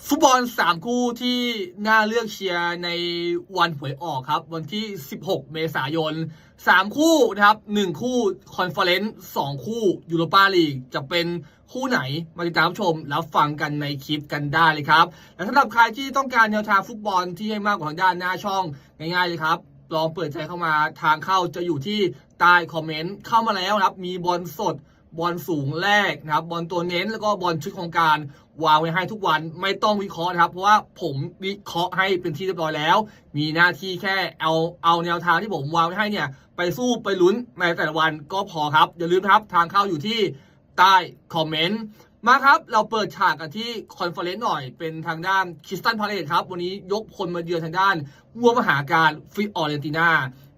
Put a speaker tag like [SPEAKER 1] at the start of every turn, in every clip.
[SPEAKER 1] ฟุตบอล3คู่ที่น่าเลือกเชียร์ในวันหวยออกครับวันที่16เมษายน3คู่นะครับ1คู่คอนเฟอเรนซ์2คู่ยูโรปาลีกจะเป็นคู่ไหนมาติดตามชมแล้วฟังกันในคลิปกันได้เลยครับและสำหรับใครที่ต้องการแนวทางฟุตบอลที่ให้มากกว่าทางด้านหน้าช่องง่ายๆเลยครับลองเปิดใจเข้ามาทางเข้าจะอยู่ที่ใต้คอมเมนต์เข้ามาแล้วครับมีบอลสดบอลสูงแรกนะครับบอลตัวเน้นแล้วก็บอลชุดของการวางไว้ให้ทุกวันไม่ต้องวิเคราะห์นะครับเพราะว่าผมวิเคราะห์ให้เป็นที่เรียบร้อยแล้วมีหน้าที่แค่เอาแนวทางที่ผมวางไว้ให้เนี่ยไปสู้ไปลุ้นในแต่ละวันก็พอครับอย่าลืมครับทางเข้าอยู่ที่ใต้คอมเมนต์มาครับเราเปิดฉากกันที่คอนเฟอเรนซ์หน่อยเป็นทางด้านคริสตัลพาเลซครับวันนี้ยกพลมาเยือนทางด้านวัวมหาการฟิออเรนตินา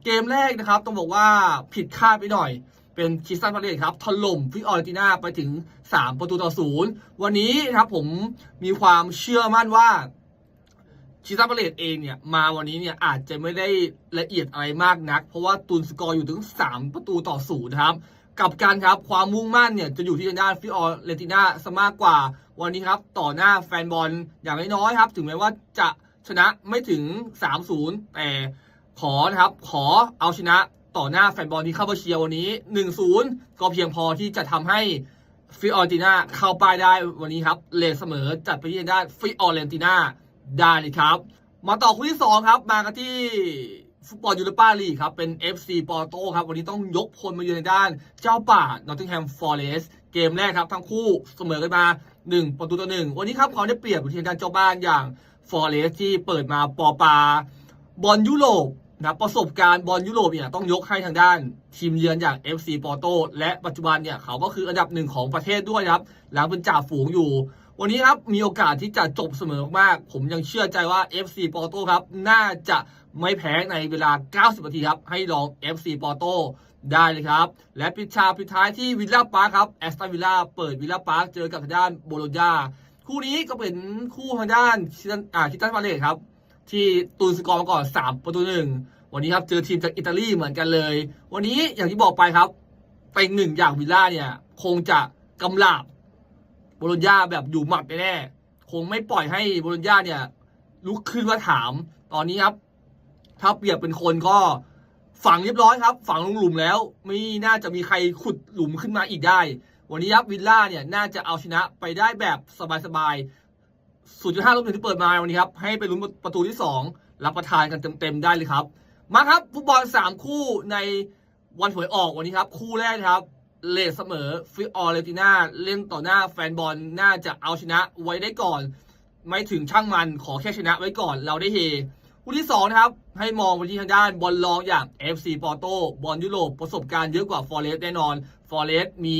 [SPEAKER 1] เกมแรกนะครับต้องบอกว่าผิดคาดไปหน่อยเป็นคริสตัลพาเลซครับถล่มฟิออเรนตินาไปถึง3-0วันนี้นะครับผมมีความเชื่อมั่นว่าคริสตัลพาเลซเองเนี่ยมาวันนี้เนี่ยอาจจะไม่ได้ละเอียดอะไรมากนักเพราะว่าตุนสกอร์อยู่ถึง3-0นะครับกับการครับความมุ่งมั่นเนี่ยจะอยู่ที่ทางด้านฟิออเรนตินาซะมากกว่าวันนี้ครับต่อหน้าแฟนบอลอย่างน้อยๆครับถึงแม้ว่าจะชนะไม่ถึง3-0แต่ขอนะครับขอเอาชนะต่อหน้าแฟนบอลที่เข้ามาเชียร์วันนี้ 1-0 ก็เพียงพอที่จะทำให้ฟิออเรนตินาเข้าป้ายได้วันนี้ครับเลทเสมอจัดไปที่ด้านฟิออเรนตินาได้เลยครับมาต่อคู่ที่2ครับมากันที่ฟุตบอลยูโรปาลีกครับเป็น FC ปอร์โตครับวันนี้ต้องยกพลมาเยือนในด้านเจ้าป่านอตติงแฮมฟอเรสต์เกมแรกครับทั้งคู่เสมอกันมา1-1วันนี้ครับเขาได้เปรียบอยู่ที่ด้านเจ้าบ้านอย่างฟอเรสต์ที่เปิดมาปอปาบอลยุโรปนะประสบการณ์บอลยุโรปเนี่ยต้องยกให้ทางด้านทีมเยือนอย่าง FC ปอร์โตและปัจจุบันเนี่ยเขาก็คืออันดับ1ของประเทศด้วยครับหลังเป็นจ่าฝูงอยู่วันนี้ครับมีโอกาสที่จะจบเสมอมากๆผมยังเชื่อใจว่า FC ปอร์โตครับน่าจะไม่แพ้ในเวลา90นาทีครับให้ลอง FC ปอร์โตได้เลยครับและปิดท้ายที่วิลล่าปาร์คครับแอสตันวิลล่าเปิดวิลล่าปาร์คเจอกับทางด้านโบโลญญาคู่นี้ก็เป็นคู่ทางด้านคริสตัลพาเลซครับที่ตุนสกอร์มาก่อน3-1วันนี้ครับเจอทีมจากอิตาลีเหมือนกันเลยวันนี้อย่างที่บอกไปครับเต็ง1อย่างวิลล่าเนี่ยคงจะกำราบโบโลญญาแบบอยู่หมัดแน่คงไม่ปล่อยให้โบโลญญาเนี่ยลุกขึ้นมาถามตอนนี้ครับถ้าเปรียบเป็นคนก็ฝังเรียบร้อยครับฝังลงหลุมแล้วไม่น่าจะมีใครขุดหลุมขึ้นมาอีกได้วันนี้ครับวิลล่าเนี่ยน่าจะเอาชนะไปได้แบบสบายๆ 0.5 ลบ 1ที่เปิดมาวันนี้ครับให้ไปลุ้นประตูที่2รับประทานกันเต็มๆได้เลยครับมาครับฟุตบอล3คู่ในวันหวยออกวันนี้ครับคู่แรกครับเลทเสมอฟิออเรนตินาเล่นต่อหน้าแฟนบอลน่าจะเอาชนะไว้ได้ก่อนไม่ถึงช่างมันขอแค่ชนะไว้ก่อนเราได้เฮคู่ที่2นะครับให้มองไปที่ทางด้านบอลรองอย่าง FC ปอร์โตบอลยุโรปประสบการณ์เยอะกว่าฟอเรสต์แน่นอนฟอเรสต์มี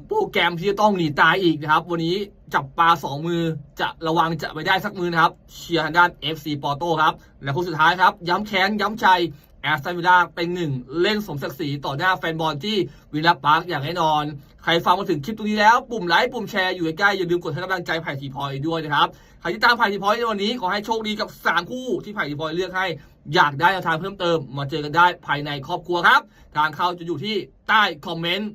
[SPEAKER 1] โปรแกรมที่จะต้องหนีตายอีกนะครับวันนี้จับปลา2มือจะระวังจะไม่ได้สักมือนะครับเชียร์ทางด้าน FC ปอร์โตครับและคู่สุดท้ายครับย้ำแค้นย้ำใจแอสตันวิลล่าเต็ง1เล่นสมศักดิ์ศรีต่อหน้าแฟนบอลที่วิลล่าปาร์คอย่างแน่นอนใครฟังมาถึงคลิปตรงนี้แล้วปุ่มไลค์ปุ่มแชร์อยู่ใกล้ๆอย่าลืมกดให้กำลังใจไผ่ทีพอยด้วยนะครับใครที่ตามไผ่ทีพอยในวันนี้ขอให้โชคดีกับ3คู่ที่ไผ่ทีพอยเลือกให้อยากได้แนวทางเพิ่มเติมมาเจอกันได้ภายในครอบครัวครับทางเข้าจะอยู่ที่ใต้คอมเมนต์